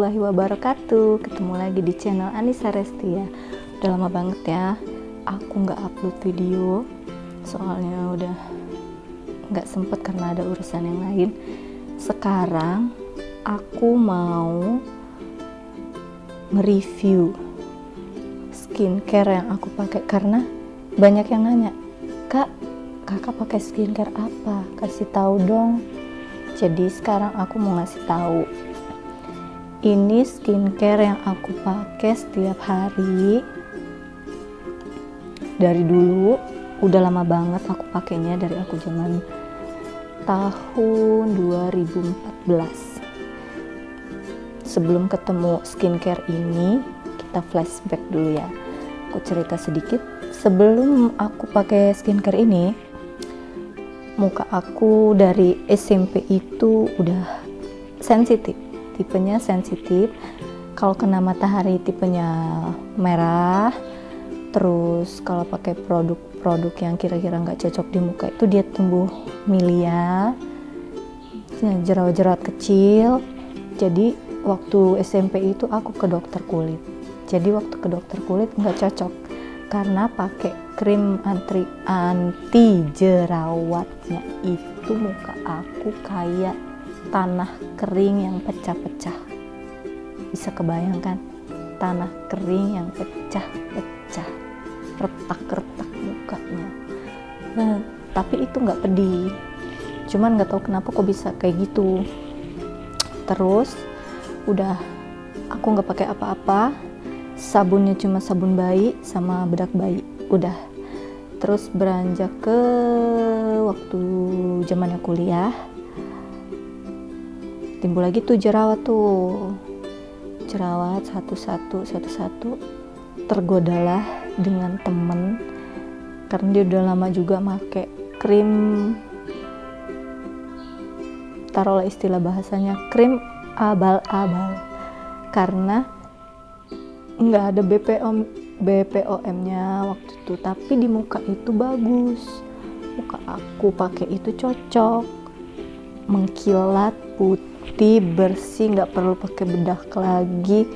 warahmatullahi wabarakatuh. Ketemu lagi di channel Anissa Restia. Udah lama banget ya aku nggak upload video, soalnya udah nggak sempet karena ada urusan yang lain. Sekarang aku mau mereview skincare yang aku pakai karena banyak yang nanya, Kak, kakak pakai skincare apa? Kasih tahu dong. Jadi sekarang aku mau ngasih tahu. Ini skincare yang aku pakai setiap hari dari dulu. Udah lama banget aku pakainya, dari aku zaman tahun 2014. Sebelum ketemu skincare ini, kita flashback dulu ya. Aku cerita sedikit. Sebelum aku pakai skincare ini, muka aku dari SMP itu udah sensitif. Tipenya sensitif, kalau kena matahari tipenya merah. Terus kalau pakai produk yang kira-kira nggak cocok di muka itu dia tumbuh milia, jerawat-jerawat kecil. Jadi waktu SMP itu aku ke dokter kulit. Jadi waktu ke dokter kulit nggak cocok karena pakai krim anti jerawatnya itu muka aku kayak tanah kering yang pecah-pecah. Bisa kebayangkan tanah kering yang pecah-pecah, retak-retak mukanya. Nah, tapi itu nggak pedih, cuman nggak tahu kenapa kok bisa kayak gitu. Terus udah aku nggak pakai apa-apa, sabunnya cuma sabun bayi sama bedak bayi, udah. Terus beranjak ke waktu zamannya kuliah, timbul lagi tuh jerawat satu-satu. Tergodalah dengan temen karena dia udah lama juga make krim, taruhlah istilah bahasanya krim abal-abal, karena nggak ada BPOM-nya waktu itu, tapi di muka itu bagus. Muka aku pakai itu cocok, mengkilat, putih, bersih, nggak perlu pakai bedak lagi,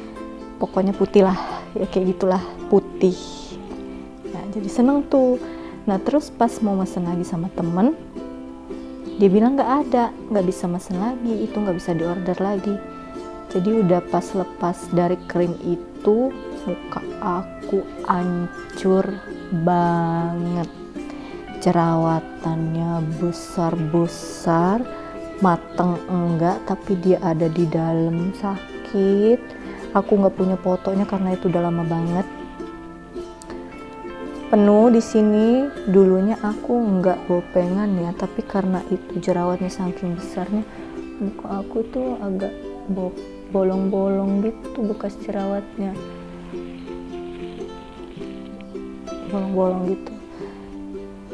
pokoknya putih lah ya, kayak gitulah, putih. Nah, jadi seneng tuh. Nah, terus pas mau mesen lagi sama temen, dia bilang nggak bisa mesen lagi, itu nggak bisa diorder lagi. Jadi udah pas lepas dari krim itu, muka aku hancur banget, jerawatannya besar-besar, mateng enggak, tapi dia ada di dalam, sakit. Aku nggak punya fotonya karena itu udah lama banget. Penuh di sini. Dulunya aku nggak bopengan ya, tapi karena itu jerawatnya saking besarnya, muka aku tuh agak bolong-bolong gitu bekas jerawatnya, bolong-bolong gitu.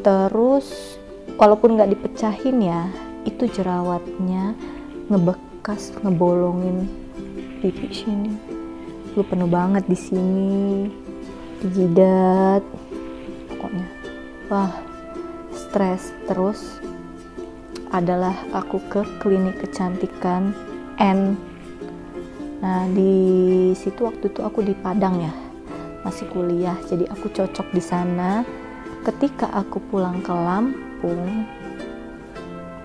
Terus walaupun nggak dipecahin ya, itu jerawatnya ngebekas, ngebolongin pipi sini. Lu penuh banget di sini, di jidat, pokoknya wah stres. Terus adalah aku ke klinik kecantikan N. Nah, di situ waktu itu aku di Padang ya, masih kuliah, jadi aku cocok di sana. Ketika aku pulang ke Lampung,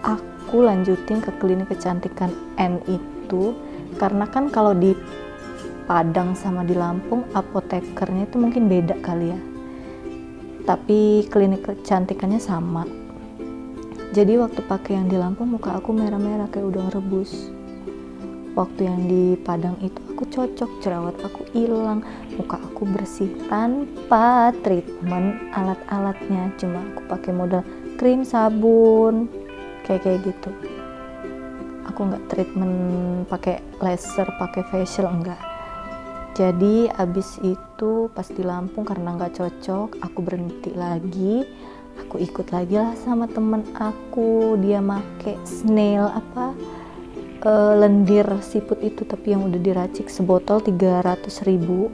aku lanjutin ke klinik kecantikan N itu, karena kan kalau di Padang sama di Lampung apotekernya itu mungkin beda kali ya, tapi klinik kecantikannya sama. Jadi waktu pakai yang di Lampung muka aku merah-merah kayak udang rebus. Waktu yang di Padang itu aku cocok, jerawat aku hilang, muka aku bersih tanpa treatment alat-alatnya, cuma aku pakai modal krim, sabun, kayak gitu. Aku nggak treatment pakai laser, pakai facial, enggak. Jadi abis itu pas di Lampung karena nggak cocok, aku berhenti lagi. Aku ikut lagi lah sama temen aku, dia make snail lendir siput itu, tapi yang udah diracik, sebotol 300.000.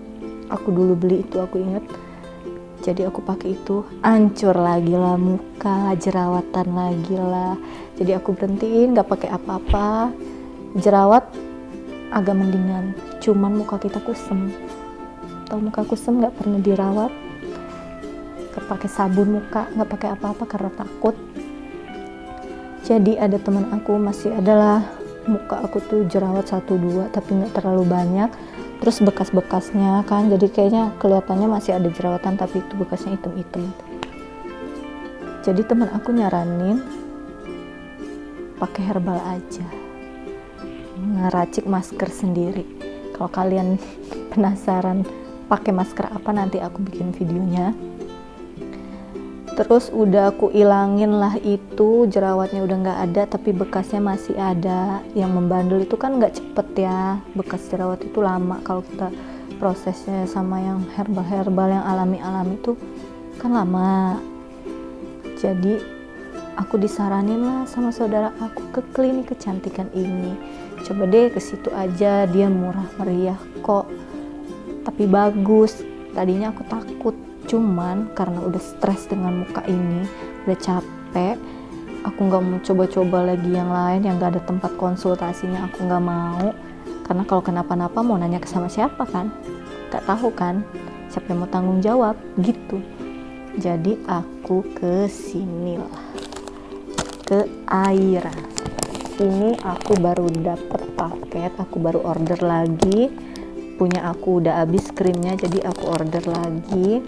Aku dulu beli itu, aku inget. Jadi aku pakai itu, hancur lagi lah muka, jerawatan lagi lah. Jadi aku berhentiin, nggak pakai apa-apa, jerawat agak mendingan. cuman muka kita kusem. Tahu muka kusem nggak pernah dirawat, nggak pakai sabun muka, nggak pakai apa-apa karena takut. Jadi ada teman aku masih adalah muka aku tuh jerawat 1-2 tapi nggak terlalu banyak, terus bekas-bekasnya kan jadi kayaknya kelihatannya masih ada jerawatan tapi itu bekasnya hitam-hitam. Jadi teman aku nyaranin pakai herbal aja, ngeracik masker sendiri. Kalau kalian penasaran pakai masker apa, nanti aku bikin videonya. Terus udah aku ilangin lah itu jerawatnya, udah nggak ada tapi bekasnya masih ada. Yang membandel itu kan nggak cepet ya, bekas jerawat itu lama kalau kita prosesnya, sama yang herbal yang alami itu kan lama. Jadi aku disaranin lah sama saudara aku ke klinik kecantikan ini, coba deh ke situ aja, dia murah meriah kok tapi bagus. Tadinya aku takut, cuman karena udah stres dengan muka ini, udah capek, aku nggak mau coba-coba lagi yang lain yang nggak ada tempat konsultasinya. Aku nggak mau, karena kalau kenapa-napa mau nanya ke sama siapa kan, nggak tahu kan siapa yang mau tanggung jawab gitu. Jadi aku ke sini lah, ke Aira. Ini aku baru dapet paket, aku baru order lagi, punya aku udah habis krimnya jadi aku order lagi.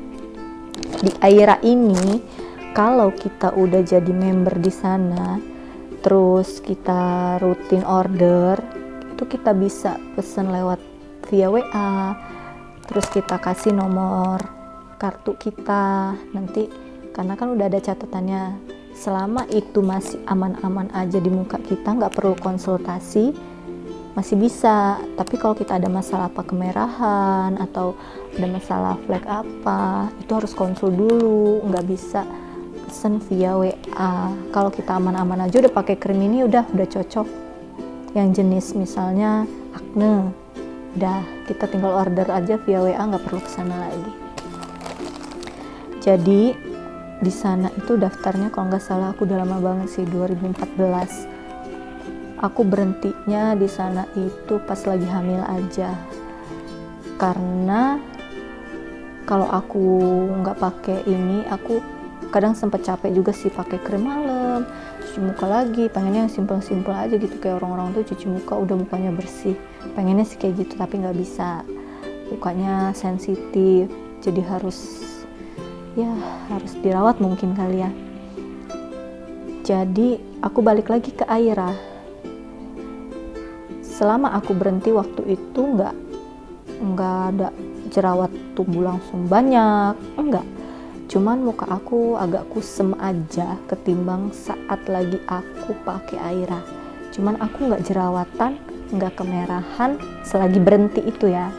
Di Aira ini kalau kita udah jadi member di sana, terus kita rutin order, itu kita bisa pesen lewat via WA, terus kita kasih nomor kartu kita nanti, karena kan udah ada catatannya. Selama itu masih aman-aman aja di muka kita, nggak perlu konsultasi, masih bisa. Tapi kalau kita ada masalah apa, kemerahan atau ada masalah flek apa, itu harus konsul dulu, nggak bisa pesen via WA. Kalau kita aman-aman aja udah pakai krim ini udah cocok, yang jenis misalnya akne, udah kita tinggal order aja via WA, nggak perlu kesana lagi. Jadi di sana itu daftarnya kalau nggak salah aku udah lama banget sih, 2014. Aku berhentinya di sana itu pas lagi hamil aja, karena kalau aku nggak pakai ini, aku kadang sempet capek juga sih pakai krim malam, cuci muka lagi, pengennya yang simple-simple aja gitu, kayak orang-orang tuh cuci muka udah mukanya bersih, pengennya sih kayak gitu, tapi nggak bisa, mukanya sensitif, jadi harus dirawat mungkin kali ya. Jadi aku balik lagi ke Aira. Selama aku berhenti waktu itu nggak ada jerawat tumbuh langsung banyak, enggak, cuman muka aku agak kusem aja ketimbang saat lagi aku pakai Aira. Cuman aku nggak jerawatan, nggak kemerahan selagi berhenti itu ya.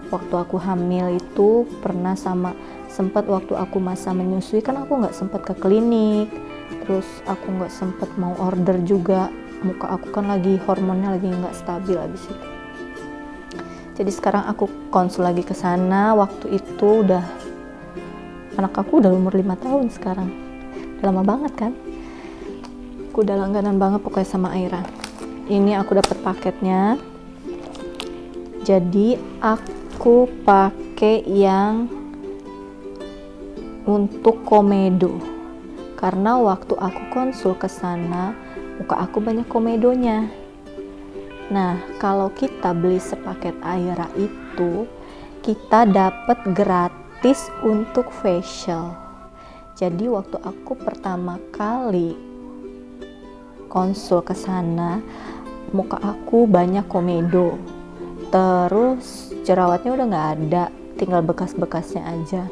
Waktu aku hamil itu pernah sempat waktu aku masa menyusui kan aku nggak sempat ke klinik, terus aku nggak sempat mau order juga, muka aku kan lagi hormonnya lagi nggak stabil habis itu. Jadi sekarang aku konsul lagi ke sana. Waktu itu anak aku udah umur 5 tahun sekarang, udah lama banget kan, aku udah langganan banget pokoknya sama Aira. Ini aku dapat paketnya, jadi aku pakai yang untuk komedo, karena waktu aku konsul ke sana muka aku banyak komedonya. Nah, kalau kita beli sepaket Aira itu kita dapat gratis untuk facial. Jadi waktu aku pertama kali konsul ke sana, muka aku banyak komedo, terus jerawatnya udah nggak ada, tinggal bekas-bekasnya aja.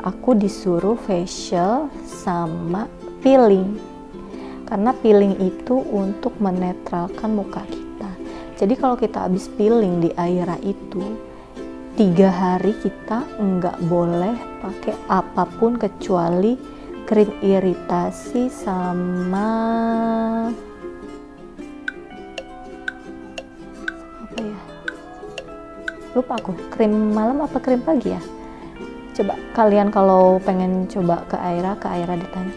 Aku disuruh facial sama peeling, karena peeling itu untuk menetralkan muka kita. Jadi kalau kita habis peeling di Aira itu 3 hari kita nggak boleh pakai apapun kecuali krim iritasi sama apa ya, lupa aku, krim malam apa krim pagi ya. Coba kalian kalau pengen coba ke Aira ditanya.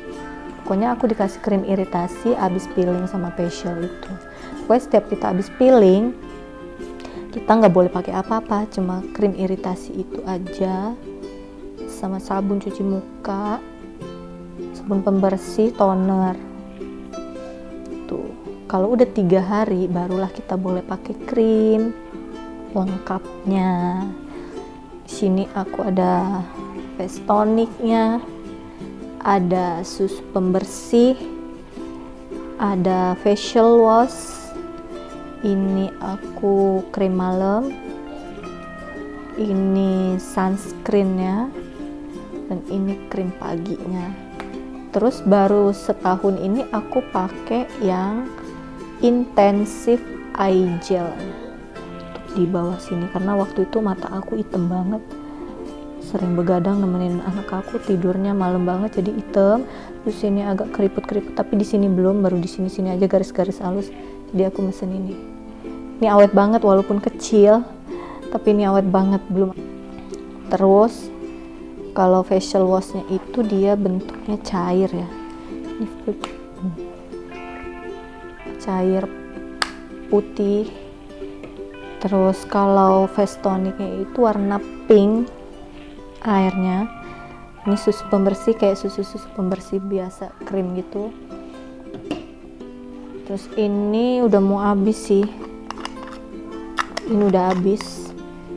Pokoknya aku dikasih krim iritasi abis peeling sama facial itu. Pokoknya setiap kita abis peeling, kita nggak boleh pakai apa-apa, cuma krim iritasi itu aja sama sabun cuci muka, sabun pembersih, toner. Tuh, kalau udah 3 hari barulah kita boleh pakai krim lengkapnya. Di sini aku ada face toniknya, ada susu pembersih, ada facial wash. Ini aku krim malam, ini sunscreennya, dan ini krim paginya. Terus baru setahun ini aku pakai yang intensive eye gel di bawah sini, karena waktu itu mata aku hitam banget, sering begadang nemenin anak aku tidurnya malam banget jadi hitam. Terus sini agak keriput-keriput, tapi di sini belum, baru di sini aja garis-garis halus. Jadi aku mesen ini. Ini awet banget walaupun kecil, tapi ini awet banget belum. Terus kalau facial washnya itu dia bentuknya cair ya, ini cair putih. Terus kalau face toniknya itu warna pink airnya. Ini susu pembersih kayak susu pembersih biasa, krim gitu. Terus ini udah mau habis sih, ini udah habis.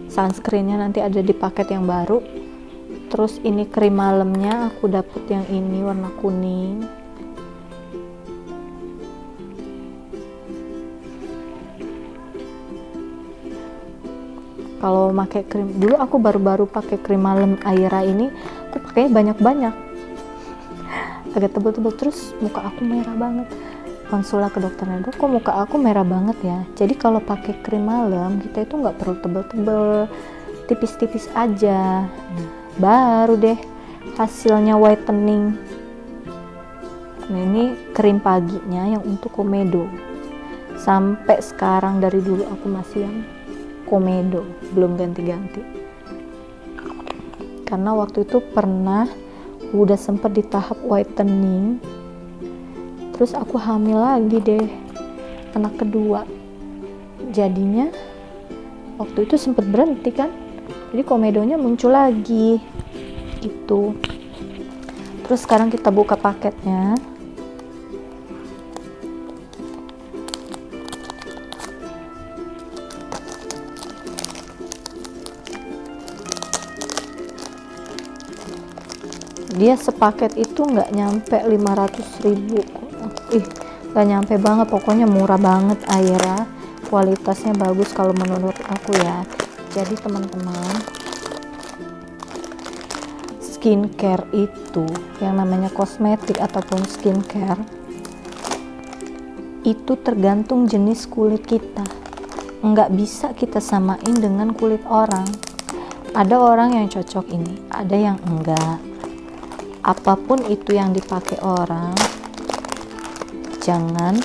Sunscreennya nanti ada di paket yang baru. Terus ini krim malamnya aku dapet yang ini warna kuning. Kalau pakai krim dulu, aku baru-baru pakai krim malam Aira ini, aku pakai banyak-banyak, agak tebel-tebel. Terus muka aku merah banget. Konsul ke dokternya, dok kok muka aku merah banget ya. Jadi kalau pakai krim malam kita itu nggak perlu tebel-tebel, tipis-tipis aja. Nah, baru deh hasilnya whitening. Nah, ini krim paginya yang untuk komedo. Sampai sekarang dari dulu aku masih yang komedo, belum ganti-ganti. Karena waktu itu pernah udah sempet di tahap whitening, terus aku hamil lagi deh, anak kedua. Jadinya waktu itu sempet berhenti kan, jadi komedonya muncul lagi gitu. Terus sekarang kita buka paketnya. Dia sepaket itu nggak nyampe 500.000, nggak nyampe banget, pokoknya murah banget Aira, kualitasnya bagus kalau menurut aku ya. Jadi teman-teman, skincare itu yang namanya kosmetik ataupun skincare itu tergantung jenis kulit kita, nggak bisa kita samain dengan kulit orang. Ada orang yang cocok ini, ada yang enggak. Apapun itu yang dipakai orang, jangan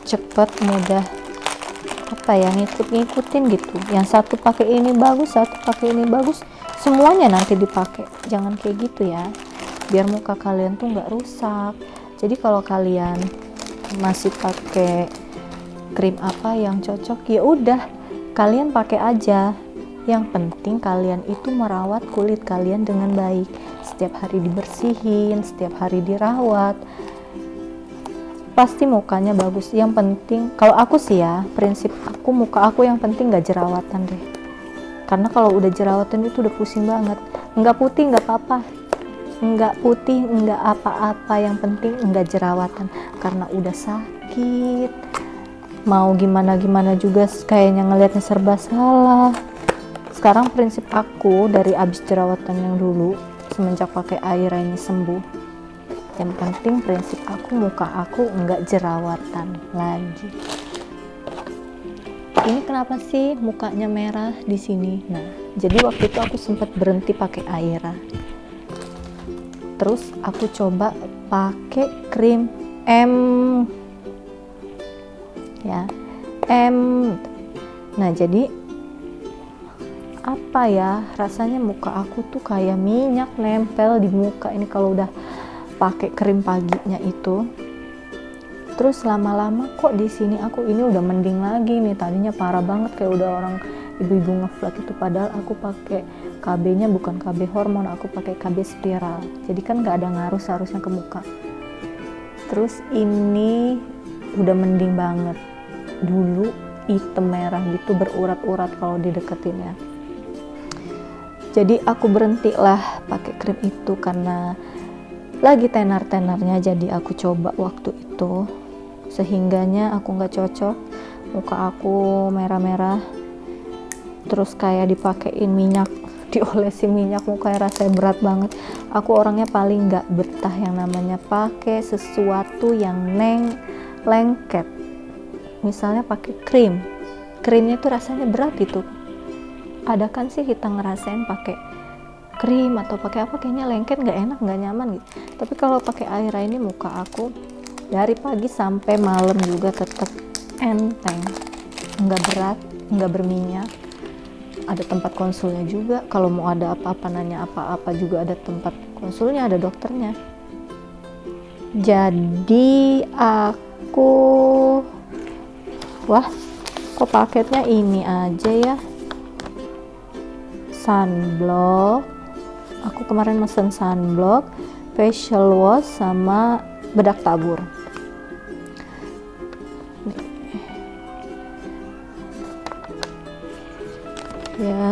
cepat mudah ngikut-ngikutin gitu. Yang satu pakai ini bagus, satu pakai ini bagus, semuanya nanti dipakai. Jangan kayak gitu ya, biar muka kalian tuh nggak rusak. Jadi kalau kalian masih pakai krim apa yang cocok, ya udah kalian pakai aja. Yang penting kalian itu merawat kulit kalian dengan baik, setiap hari dibersihin, setiap hari dirawat, pasti mukanya bagus. Yang penting, kalau aku sih ya, prinsip aku, muka aku yang penting gak jerawatan deh. Karena kalau udah jerawatan itu udah pusing banget. Nggak putih nggak apa-apa, nggak putih nggak apa-apa, yang penting nggak jerawatan. Karena udah sakit, mau gimana juga kayaknya ngelihatnya serba salah. Sekarang prinsip aku dari abis jerawatan yang dulu, semenjak pakai Aira ini sembuh, yang penting prinsip aku, muka aku nggak jerawatan lagi. Ini kenapa sih mukanya merah di sini? Nah, jadi waktu itu aku sempat berhenti pakai Aira. Terus aku coba pakai krim ya, Nah, jadi apa ya, rasanya muka aku tuh kayak minyak nempel di muka ini kalau udah pakai krim paginya itu. Terus lama-lama kok di sini aku ini udah mending lagi nih. Tadinya parah banget kayak udah orang ibu-ibu ngeflek itu, padahal aku pakai KB-nya bukan KB hormon, aku pakai KB spiral. Jadi kan nggak ada ngaruh seharusnya ke muka. Terus ini udah mending banget. Dulu hitam merah gitu berurat-urat kalau dideketin ya. Jadi aku berhenti lah pakai krim itu karena lagi tenar-tenarnya. Jadi aku coba waktu itu, sehingganya aku nggak cocok, muka aku merah-merah, terus kayak dipakein minyak, diolesin minyak, mukanya rasanya berat banget. Aku orangnya paling nggak betah yang namanya pakai sesuatu yang lengket. Misalnya pakai krimnya tuh rasanya berat gitu. Ada kan sih kita ngerasain pakai krim atau pakai apa kayaknya lengket, nggak enak, nggak nyaman gitu. Tapi kalau pakai Aira ini muka aku dari pagi sampai malam juga tetap enteng, nggak berat, nggak berminyak. Ada tempat konsulnya juga, kalau mau ada apa-apa, nanya apa-apa juga ada tempat konsulnya, ada dokternya. Jadi aku, wah kok paketnya ini aja ya, sunblock. Aku kemarin mesen sunblock, facial wash, sama bedak tabur. Ya,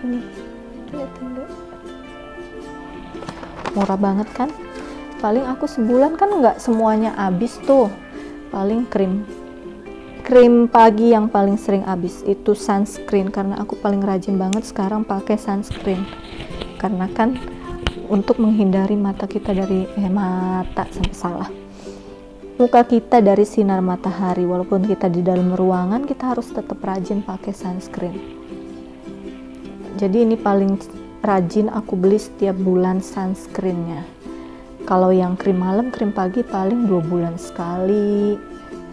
ini lihat enggak, murah banget kan. Paling aku sebulan kan nggak semuanya habis tuh. Paling krim pagi yang paling sering habis itu sunscreen, karena aku paling rajin banget sekarang pakai sunscreen, karena kan untuk menghindari mata kita dari muka kita dari sinar matahari. Walaupun kita di dalam ruangan, kita harus tetap rajin pakai sunscreen. Jadi ini paling rajin aku beli setiap bulan sunscreennya. Kalau yang krim malam, krim pagi paling 2 bulan sekali.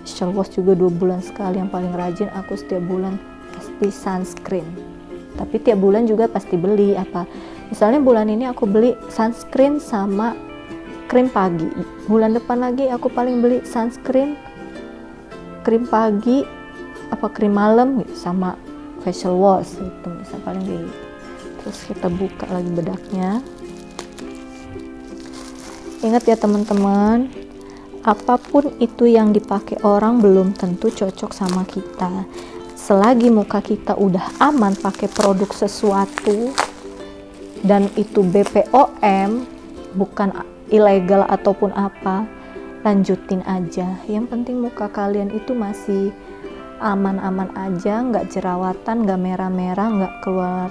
Facial wash juga 2 bulan sekali. Yang paling rajin aku setiap bulan pasti sunscreen. Tapi tiap bulan juga pasti beli apa. Misalnya bulan ini aku beli sunscreen sama krim pagi, bulan depan lagi aku paling beli sunscreen, krim pagi, apa krim malam gitu, sama facial wash gitu, bisa paling di. Terus kita buka lagi bedaknya. Ingat ya teman-teman, apapun itu yang dipakai orang belum tentu cocok sama kita. Selagi muka kita udah aman pakai produk sesuatu dan itu BPOM, bukan ilegal ataupun apa, lanjutin aja. Yang penting muka kalian itu masih aman-aman aja, nggak jerawatan, nggak merah-merah, nggak keluar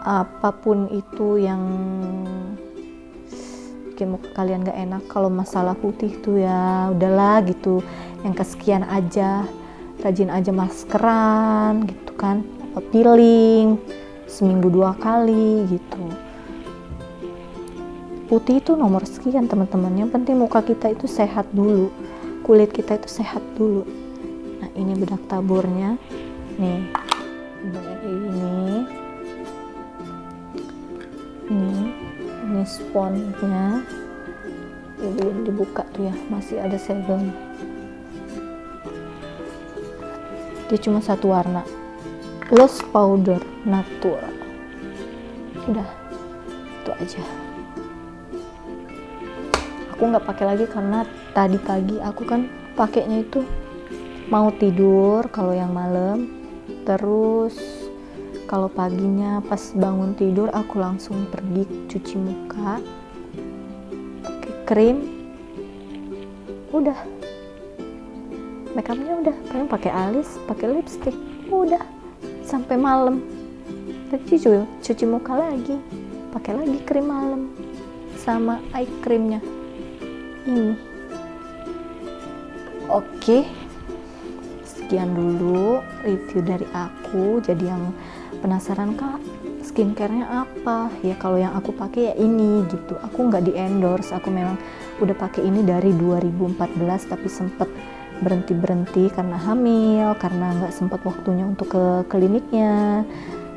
apapun itu yang bikin muka kalian nggak enak. Kalau masalah putih tuh ya udahlah gitu, yang kesekian aja, rajin aja maskeran gitu kan, apa peeling seminggu 2 kali gitu. Putih itu nomor sekian teman-teman, yang penting muka kita itu sehat dulu, kulit kita itu sehat dulu. Nah ini bedak taburnya nih, ini sponnya ya, belum dibuka tuh ya, masih ada segelnya. Dia cuma satu warna, loose powder natural. Udah itu aja. Aku nggak pakai lagi karena tadi pagi aku kan pakainya itu mau tidur kalau yang malam, terus kalau paginya pas bangun tidur aku langsung pergi cuci muka, pakai krim, udah make upnya udah, paling pakai alis, pakai lipstick, udah sampai malam. Tadi cuci muka lagi, pakai lagi krim malam sama eye creamnya ini. Oke, sekian dulu review dari aku. Jadi yang penasaran, Kak, skincare-nya apa? Ya kalau yang aku pakai ya ini gitu. Aku nggak di endorse, aku memang udah pakai ini dari 2014 tapi sempet berhenti karena hamil, karena nggak sempat waktunya untuk ke kliniknya.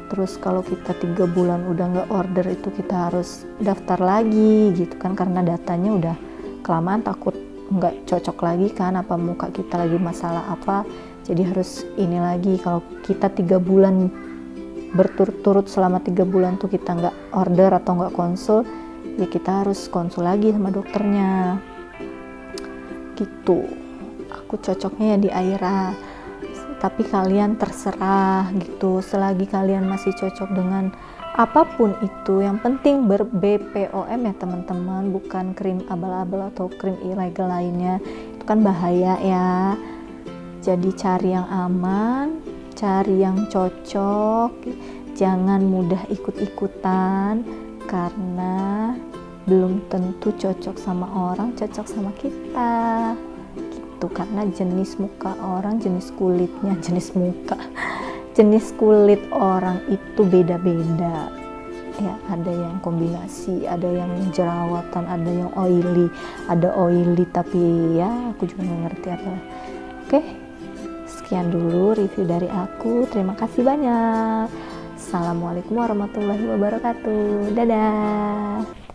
Terus kalau kita 3 bulan udah nggak order itu kita harus daftar lagi gitu kan, karena datanya udah kelamaan, takut nggak cocok lagi kan, apa muka kita lagi masalah apa, jadi harus ini lagi. Kalau kita 3 bulan berturut-turut, selama 3 bulan tuh kita nggak order atau nggak konsul, ya kita harus konsul lagi sama dokternya gitu. Aku cocoknya ya di Aira, tapi kalian terserah gitu, selagi kalian masih cocok dengan apapun itu, yang penting ber-BPOM ya teman-teman, bukan krim abal-abal atau krim ilegal lainnya, itu kan bahaya ya. Jadi cari yang aman, cari yang cocok, jangan mudah ikut-ikutan, karena belum tentu cocok sama orang, cocok sama kita gitu. Karena jenis muka orang, jenis kulitnya, jenis kulit orang itu beda-beda ya. Ada yang kombinasi, ada yang jerawatan, ada yang oily tapi ya aku juga nggak ngerti apa. Oke, sekian dulu review dari aku, terima kasih banyak. Assalamualaikum warahmatullahi wabarakatuh, dadah.